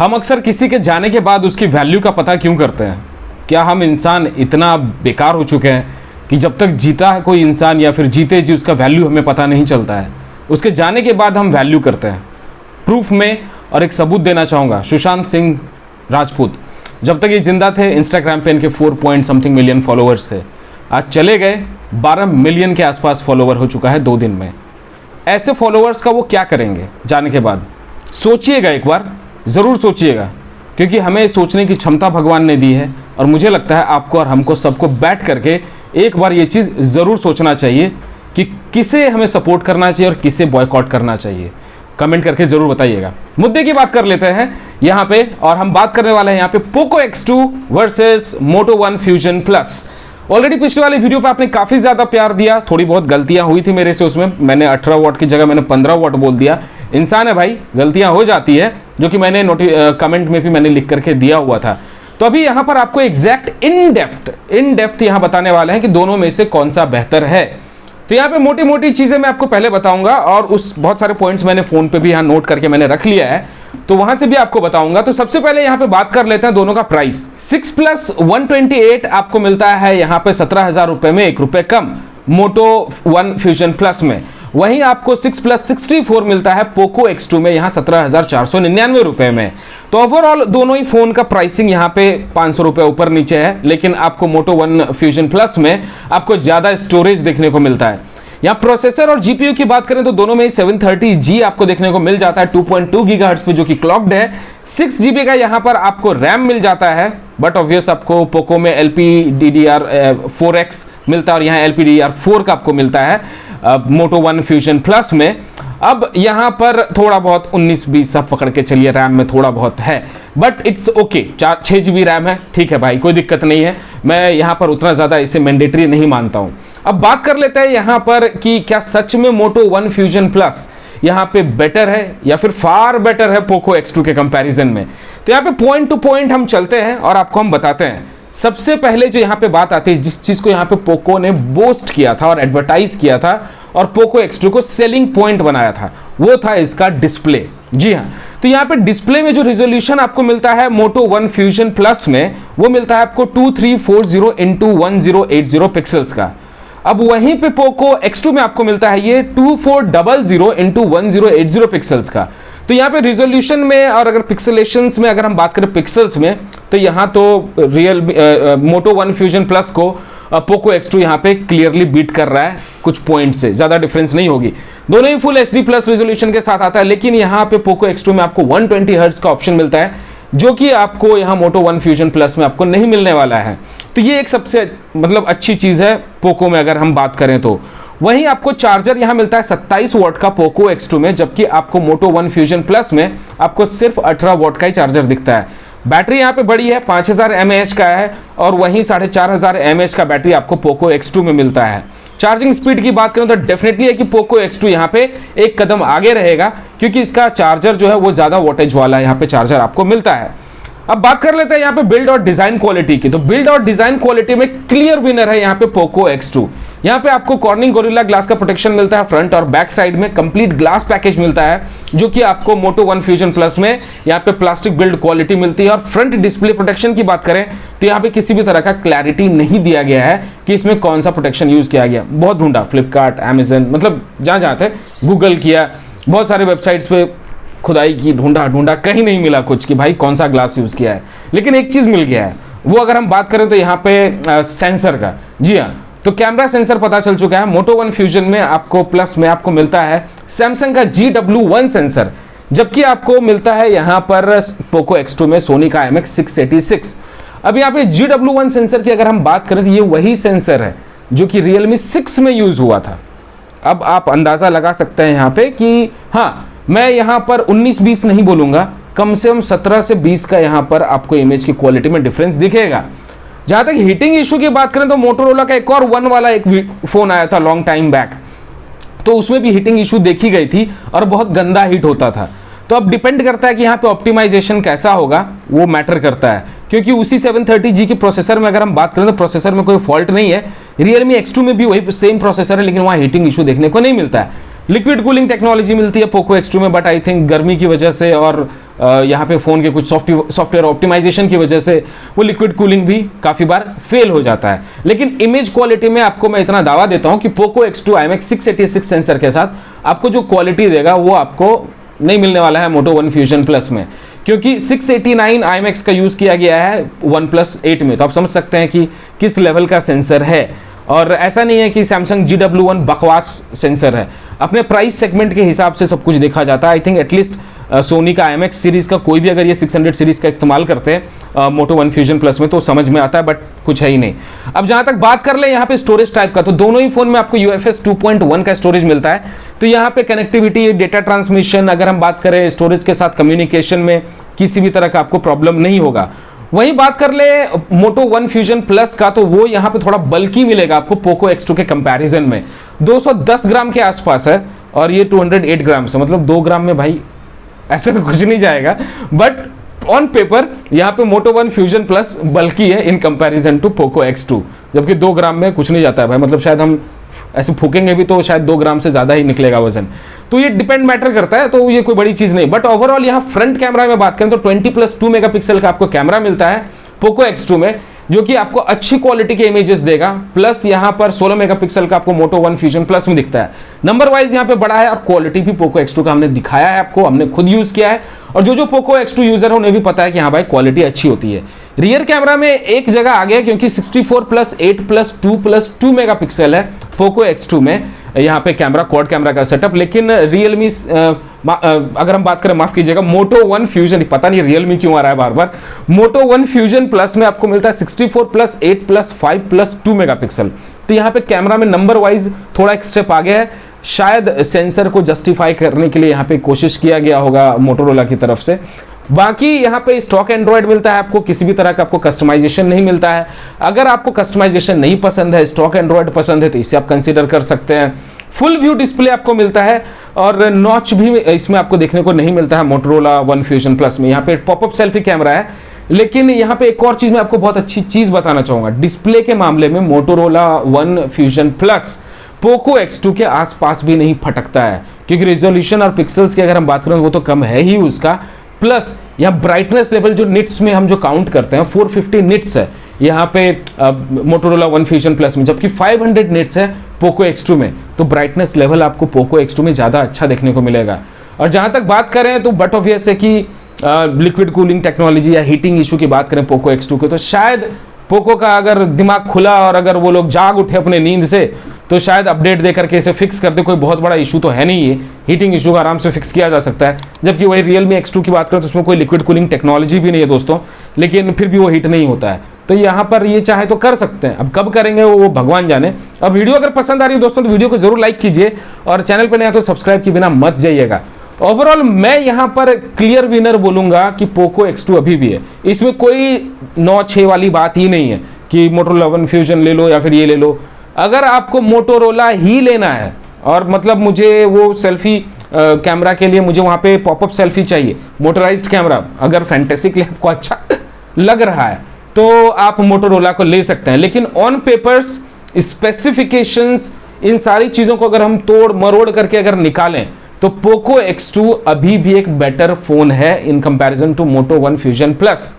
हम अक्सर किसी के जाने के बाद उसकी वैल्यू का पता क्यों करते हैं? क्या हम इंसान इतना बेकार हो चुके हैं कि जब तक जीता है कोई इंसान या फिर जीते जी उसका वैल्यू हमें पता नहीं चलता है, उसके जाने के बाद हम वैल्यू करते हैं? प्रूफ में और एक सबूत देना चाहूँगा। सुशांत सिंह राजपूत जब तक ये जिंदा थे इंस्टाग्राम पे इनके 4 पॉइंट समथिंग मिलियन फॉलोअर्स थे। आज चले गए, 12 मिलियन के आसपास फॉलोवर हो चुका है 2 दिन में। ऐसे फॉलोअर्स का वो क्या करेंगे जाने के बाद? सोचिएगा, एक बार ज़रूर सोचिएगा, क्योंकि हमें सोचने की क्षमता भगवान ने दी है और मुझे लगता है आपको और हमको सबको बैठ करके एक बार ये चीज़ ज़रूर सोचना चाहिए कि किसे हमें सपोर्ट करना चाहिए और किसे बॉयकॉट करना चाहिए। कमेंट करके ज़रूर बताइएगा। मुद्दे की बात कर लेते हैं यहाँ पे, और हम बात करने वाले हैं यहाँ पे पोको X2 वर्सेस मोटो वन फ्यूजन प्लस। ऑलरेडी पिछले वाले वीडियो पे आपने काफ़ी ज़्यादा प्यार दिया, थोड़ी बहुत गलतियां हुई थी मेरे से, उसमें मैंने 18 वॉट की जगह मैंने 15 वॉट बोल दिया। इंसान है भाई, गलतियां हो जाती है, जो कि मैंने कमेंट में भी मैंने लिख करके दिया हुआ था। तो अभी यहाँ पर आपको एग्जैक्ट इन डेप्थ यहाँ बताने वाले हैं कि दोनों में से कौन सा बेहतर है। तो यहाँ पे मोटी मोटी चीज़ें मैं आपको पहले बताऊंगा, और उस बहुत सारे पॉइंट्स मैंने फ़ोन पे भी यहाँ नोट करके मैंने रख लिया है, तो वहां से भी आपको बताऊंगा। तो सबसे पहले यहाँ पे बात कर लेते हैं दोनों का प्राइस। 6+128 आपको मिलता है यहाँ पे 17,000 रुपए में, 1 रुपए कम मोटो वन फ्यूजन प्लस में। वहीं आपको 6+64 मिलता है पोको X2 में, यहाँ 17,499 रुपए में। तो ओवरऑल दोनों ही फोन का प्राइसिंग यहाँ पे 500 रुपए ऊपर नीचे है, लेकिन आपको मोटो वन फ्यूजन प्लस में आपको ज्यादा स्टोरेज देखने को मिलता है। यहाँ प्रोसेसर और जीपीयू की बात करें तो दोनों में 730G आपको देखने को मिल जाता है 2.2 गीगाहर्ट्ज पे, जो कि क्लॉक्ड है। 6 GB का यहाँ पर आपको रैम मिल जाता है, बट ऑब्वियस आपको पोको में LPDDR4X मिलता है और यहाँ LPDDR4 का आपको मिलता है मोटो वन फ्यूजन प्लस में। अब यहाँ पर थोड़ा बहुत 19-20 सब पकड़ के चलिए, रैम में थोड़ा बहुत है, but it's okay. 6 GB RAM है, ठीक है भाई, कोई दिक्कत नहीं है। मैं यहाँ पर उतना ज़्यादा इसे मैंडेटरी नहीं मानता हूँ। अब बात कर लेते हैं यहाँ पर कि क्या सच में मोटो वन फ्यूजन प्लस यहाँ पे बेटर है या फिर फार बेटर है पोको X2 के कंपैरिजन में। तो यहाँ पे पॉइंट टू पॉइंट हम चलते हैं और आपको हम बताते हैं। सबसे पहले जो यहाँ पे बात आती है, जिस चीज़ को यहाँ पे पोको ने बोस्ट किया था और एडवर्टाइज किया था और पोको X2 को सेलिंग पॉइंट बनाया था, वो था इसका डिस्प्ले। जी हाँ, तो यहाँ पे डिस्प्ले में जो रिजोल्यूशन आपको मिलता है मोटो वन फ्यूजन प्लस में, वो मिलता है आपको 2340x1080 पिक्सल्स का। अब वहीं पे पोको X2 में आपको मिलता है ये 2400x1080 पिक्सल्स का। तो यहाँ पे रिजोल्यूशन में और अगर पिक्सलेशंस में अगर हम बात करें पिक्सल्स में, तो यहाँ तो रियल मोटो वन फ्यूजन प्लस को पोको X2 यहाँ पे क्लियरली बीट कर रहा है, कुछ पॉइंट से ज़्यादा डिफरेंस नहीं होगी। दोनों ही फुल HD प्लस रिजोल्यूशन के साथ आता है, लेकिन यहाँ पे पोको X2 में आपको 120 हर्ट्ज का ऑप्शन मिलता है, जो कि आपको यहाँ मोटो वन फ्यूजन प्लस में आपको नहीं मिलने वाला है। तो ये एक सबसे मतलब अच्छी चीज़ है पोको में अगर हम बात करें तो। वहीं आपको चार्जर यहाँ मिलता है 27 वॉट का पोको X2 में, जबकि आपको मोटो वन फ्यूजन प्लस में आपको सिर्फ 18 वॉट का ही चार्जर दिखता है। बैटरी यहाँ पे बड़ी है, 5000 mAh का है, और वहीं 4500 mAh का बैटरी आपको पोको X2 में मिलता है। चार्जिंग स्पीड की बात करें तो डेफिनेटली है कि पोको X2 यहाँ पे एक कदम आगे रहेगा, क्योंकि इसका चार्जर जो है वो ज़्यादा वोल्टेज वाला यहाँ पे चार्जर आपको मिलता है। अब बात कर लेते हैं यहाँ पे बिल्ड और डिजाइन क्वालिटी की। तो बिल्ड और डिजाइन क्वालिटी में क्लियर विनर है यहाँ पे पोको X2। यहाँ पे आपको कॉर्निंग गोरिल्ला ग्लास का प्रोटेक्शन मिलता है, फ्रंट और बैक साइड में कंप्लीट ग्लास पैकेज मिलता है, जो कि आपको मोटो वन फ्यूजन प्लस में यहाँ पे प्लास्टिक बिल्ड क्वालिटी मिलती है। और फ्रंट डिस्प्ले प्रोटेक्शन की बात करें तो यहाँ पे किसी भी तरह का क्लैरिटी नहीं दिया गया है कि इसमें कौन सा प्रोटेक्शन यूज किया गया। बहुत ढूंढा, फ्लिपकार्ट, अमेजन, मतलब जहाँ जाते गूगल किया, बहुत सारे वेबसाइट्स पे खुदाई की, ढूंढा, कहीं नहीं मिला कुछ कि भाई कौन सा ग्लास यूज किया है। लेकिन एक चीज मिल गया है, वो अगर हम बात करें तो यहाँ पे सेंसर का। जी हाँ, तो कैमरा सेंसर पता चल चुका है। मोटो वन फ्यूजन में आपको प्लस में आपको मिलता है सैमसंग का GW1 सेंसर, जबकि आपको मिलता है यहाँ पर पोको X2 में सोनी का IMX686। अब यहाँ पे GW1 सेंसर की अगर हम बात करें तो ये वही सेंसर है जो कि Realme 6 में यूज हुआ था। अब आप अंदाजा लगा सकते हैं यहाँ पे कि हाँ, मैं यहाँ पर 19-20 नहीं बोलूँगा, कम से कम 17 से 20 का यहाँ पर आपको इमेज की क्वालिटी में डिफरेंस दिखेगा। जहाँ तक हीटिंग इशू की बात करें तो मोटोरोला का एक और वन वाला एक फ़ोन आया था लॉन्ग टाइम बैक, तो उसमें भी हीटिंग इशू देखी गई थी और बहुत गंदा हीट होता था। तो अब डिपेंड करता है कि यहाँ पे ऑप्टिमाइजेशन कैसा होगा, वो मैटर करता है, क्योंकि उसी 730G के प्रोसेसर में अगर हम बात करें तो प्रोसेसर में कोई फॉल्ट नहीं है। Realme X2 में भी वही सेम प्रोसेसर है, लेकिन वहाँ हीटिंग इशू देखने को नहीं मिलता है। लिक्विड कूलिंग टेक्नोलॉजी मिलती है पोको X2 में, बट आई थिंक गर्मी की वजह से और यहाँ पे फ़ोन के कुछ सॉफ्टवेयर ऑप्टिमाइजेशन की वजह से वो लिक्विड कूलिंग भी काफ़ी बार फेल हो जाता है। लेकिन इमेज क्वालिटी में आपको मैं इतना दावा देता हूँ कि पोको X2 IMX 686 सेंसर के साथ आपको जो क्वालिटी देगा वो आपको नहीं मिलने वाला है मोटो वन फ्यूजन प्लस में, क्योंकि 689 IMX का यूज़ किया गया है OnePlus 8 में। तो आप समझ सकते हैं कि किस लेवल का सेंसर है। और ऐसा नहीं है कि सैमसंग GW1 बकवास सेंसर है, अपने प्राइस सेगमेंट के हिसाब से सब कुछ देखा जाता है। आई थिंक एटलीस्ट सोनी का IMX सीरीज़ का कोई भी अगर ये 600 सीरीज़ का इस्तेमाल करते हैं मोटो वन फ्यूजन प्लस में तो समझ में आता है, बट कुछ है ही नहीं। अब जहाँ तक बात कर ले यहाँ पे स्टोरेज टाइप का, तो दोनों ही फ़ोन में आपको UFS 2.1 का स्टोरेज मिलता है। तो यहाँ पे कनेक्टिविटी, डेटा ट्रांसमिशन, अगर हम बात करें स्टोरेज के साथ कम्युनिकेशन में किसी भी तरह का आपको प्रॉब्लम नहीं होगा। वहीं बात कर ले मोटो वन फ्यूजन प्लस का, तो वो यहाँ पे थोड़ा बल्कि मिलेगा आपको पोको X2 के कंपैरिजन में। 210 ग्राम के आसपास है और ये 208 ग्राम से, मतलब 2 ग्राम में भाई ऐसे तो कुछ नहीं जाएगा, बट ऑन पेपर यहाँ पे मोटो वन फ्यूजन प्लस बल्कि है in comparison to Poco X2, जबकि 2 ग्राम में कुछ नहीं जाता है भाई। मतलब शायद हम ऐसे फूकेंगे भी तो शायद 2 ग्राम से ज़्यादा ही निकलेगा वजन। तो ये डिपेंड मैटर करता है, तो ये कोई बड़ी चीज़ नहीं। बट ओवरऑल यहाँ फ्रंट कैमरा में बात करें तो 20+2 मेगापिक्सल का आपको कैमरा मिलता है पोको X2 में, जो कि आपको अच्छी क्वालिटी के इमेजेस देगा। प्लस यहाँ पर 16 मेगापिक्सल का आपको मोटो वन फ्यूजन प्लस में दिखता है। नंबर वाइज यहाँ पे बड़ा है और क्वालिटी भी पोको X2 का हमने दिखाया है आपको, हमने खुद यूज किया है। और जो पोको X2 यूजर है उन्हें भी पता है कि हाँ भाई क्वालिटी अच्छी होती है। रियर कैमरा में एक जगह आ गया, क्योंकि 64+8+2+2 मेगापिक्सल है पोको X2 में यहाँ पे कैमरा, क्वाड कैमरा का सेटअप। लेकिन रियलमी अगर हम बात करें, माफ कीजिएगा, मोटो वन फ्यूजन, पता नहीं रियलमी क्यों आ रहा है बार बार, मोटो वन फ्यूजन प्लस में आपको मिलता है 64+8+5+2 मेगापिक्सल। तो यहाँ पे कैमरा में नंबर वाइज थोड़ा एक स्टेप आगे है। शायद सेंसर को जस्टिफाई करने के लिए यहाँ पे कोशिश किया गया होगा मोटोरोला की तरफ से। बाकी यहाँ पे स्टॉक एंड्रॉयड मिलता है आपको, किसी भी तरह का आपको कस्टमाइजेशन नहीं मिलता है। अगर आपको कस्टमाइजेशन नहीं पसंद है, स्टॉक एंड्रॉयड पसंद है, तो इसे आप कंसीडर कर सकते हैं। फुल व्यू डिस्प्ले आपको मिलता है और नॉच भी इसमें आपको देखने को नहीं मिलता है मोटोरोला वन फ्यूजन प्लस में। यहाँ पे पॉपअप सेल्फी कैमरा है, लेकिन यहाँ पे एक और चीज मैं आपको बहुत अच्छी चीज बताना चाहूंगा। डिस्प्ले के मामले में Motorola one Fusion plus Poco X2 के आसपास भी नहीं फटकता है, क्योंकि रेजोल्यूशन और पिक्सल्स की अगर हम बात करें वो तो कम है ही उसका। प्लस यहाँ ब्राइटनेस लेवल जो निट्स में हम जो काउंट करते हैं 450 निट्स है यहाँ पे मोटोरोला वन फ्यूजन प्लस में, जबकि 500 निट्स है पोको X2 में। तो ब्राइटनेस लेवल आपको पोको X2 में ज़्यादा अच्छा देखने को मिलेगा। और जहाँ तक बात करें तो बट ऑब्वियस है कि लिक्विड कूलिंग टेक्नोलॉजी या हीटिंग इशू की बात करें पोको X2 के, तो शायद पोको का अगर दिमाग खुला और अगर वो लोग जाग उठे अपने नींद से तो शायद अपडेट दे करके इसे फिक्स कर दे। कोई बहुत बड़ा इशू तो है नहीं, ये हीटिंग इशू का आराम से फिक्स किया जा सकता है। जबकि वही रियलमी X2 की बात करें तो उसमें कोई लिक्विड कूलिंग टेक्नोलॉजी भी नहीं है दोस्तों, लेकिन फिर भी वो हीट नहीं होता है। तो यहाँ पर ये चाहे तो कर सकते हैं, अब कब करेंगे वो भगवान जाने। अब वीडियो अगर पसंद आ रही है दोस्तों तो वीडियो को जरूर लाइक कीजिए और चैनल पर नया तो सब्सक्राइब किए बिना मत जाइएगा। ओवरऑल मैं यहाँ पर क्लियर विनर बोलूंगा कि पोको X2 अभी भी है, इसमें कोई 9-6 वाली बात ही नहीं है कि मोटोरोला वन फ्यूजन ले लो या फिर ये ले लो। अगर आपको मोटोरोला ही लेना है और मतलब मुझे वो सेल्फी कैमरा के लिए मुझे वहाँ पे पॉपअप सेल्फी चाहिए, मोटराइज्ड कैमरा अगर फैंटेसिकली आपको अच्छा लग रहा है तो आप मोटोरोला को ले सकते हैं। लेकिन ऑन पेपर्स स्पेसिफिकेशंस इन सारी चीज़ों को अगर हम तोड़ मरोड़ करके अगर निकालें तो पोको X2 अभी भी एक बेटर फोन है in comparison to Moto One Fusion Plus.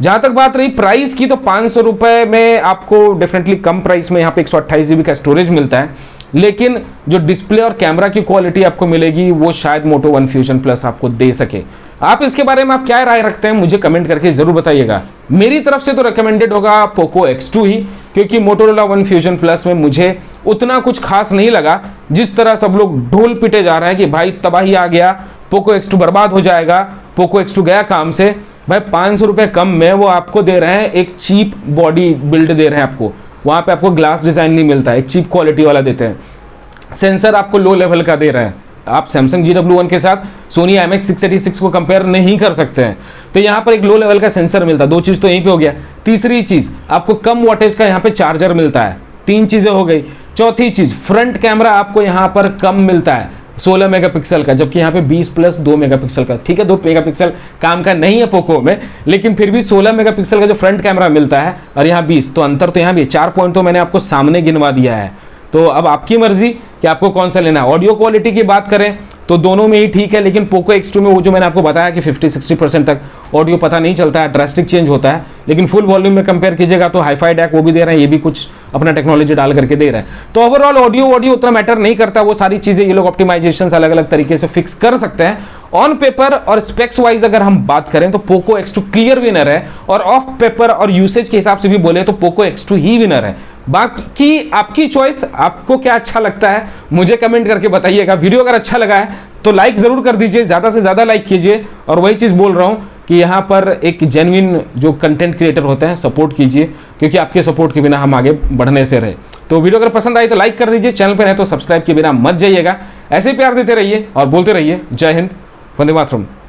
जहां तक बात रही प्राइस की, तो 500 रुपए में आपको डेफिनेटली कम प्राइस में यहाँ पे 128 GB का स्टोरेज मिलता है, लेकिन जो डिस्प्ले और कैमरा की क्वालिटी आपको मिलेगी वो शायद मोटो वन फ्यूजन प्लस आपको दे सके। आप इसके बारे में आप क्या राय रखते हैं मुझे कमेंट करके जरूर बताइएगा। मेरी तरफ से तो रिकमेंडेड होगा पोको X2 ही, क्योंकि मोटोरोला वन फ्यूजन प्लस में मुझे उतना कुछ खास नहीं लगा। जिस तरह सब लोग ढोल पिटे जा रहे हैं कि भाई तबाही आ गया, पोको X2 बर्बाद हो जाएगा, पोको X2 गया काम से, भाई 500 रुपये कम में वो आपको दे रहे हैं एक चीप बॉडी बिल्ड दे रहे हैं आपको। वहाँ पे आपको ग्लास डिज़ाइन नहीं मिलता है, एक चीप क्वालिटी वाला देते हैं। सेंसर आपको लो लेवल का दे रहा है, आप सैमसंग GW1 के साथ सोनी IMX 686 को कंपेयर नहीं कर सकते हैं। तो यहाँ पर एक लो लेवल का सेंसर मिलता है, 2 चीज़ तो यहीं पे हो गया। तीसरी चीज़ आपको कम वॉटेज का यहाँ पे चार्जर मिलता है, 3 चीज़ें हो गई। चौथी चीज़ फ्रंट कैमरा आपको यहाँ पर कम मिलता है 16 मेगापिक्सल का, जबकि यहाँ पे 20+2 मेगापिक्सल का। ठीक है 2 मेगापिक्सल काम का नहीं है पोको में, लेकिन फिर भी 16 मेगापिक्सल का जो फ्रंट कैमरा मिलता है और यहाँ 20, तो अंतर तो यहाँ भी 4 पॉइंट तो मैंने आपको सामने गिनवा दिया है। तो अब आपकी मर्जी कि आपको कौन सा लेना है। ऑडियो क्वालिटी की बात करें तो दोनों में ही ठीक है, लेकिन पोको X2 में वो जो मैंने आपको बताया कि 50-60% तक ऑडियो पता नहीं चलता है, ड्रास्टिक चेंज होता है, लेकिन फुल वॉल्यूम में कंपेयर कीजिएगा तो हाईफाई डैक वो भी दे रहे हैं, ये भी कुछ अपना टेक्नोलॉजी डाल करके दे रहा है। तो ओवरऑल ऑडियो उतना मैटर नहीं करता, वो सारी चीजें ये लोग ऑप्टिमाइजेशन अलग अलग तरीके से फिक्स कर सकते हैं। ऑन पेपर और स्पेक्स वाइज अगर हम बात करें तो पोको X2 क्लियर विनर है, और ऑफ पेपर और यूसेज के हिसाब से भी बोले तो पोको X2 ही विनर है। बाकी आपकी चॉइस, आपको क्या अच्छा लगता है मुझे कमेंट करके बताइएगा। वीडियो अगर अच्छा लगा है तो लाइक जरूर कर दीजिए, ज्यादा से ज्यादा लाइक कीजिए, और वही चीज बोल रहा हूं कि यहाँ पर एक जेन्युइन जो कंटेंट क्रिएटर होते हैं सपोर्ट कीजिए, क्योंकि आपके सपोर्ट के बिना हम आगे बढ़ने से रहे। तो वीडियो अगर पसंद आई तो लाइक कर दीजिए, चैनल पर है तो सब्सक्राइब किए बिना मत जाइएगा। ऐसे प्यार देते रहिए और बोलते रहिए जय हिंद, वंदे मातरम।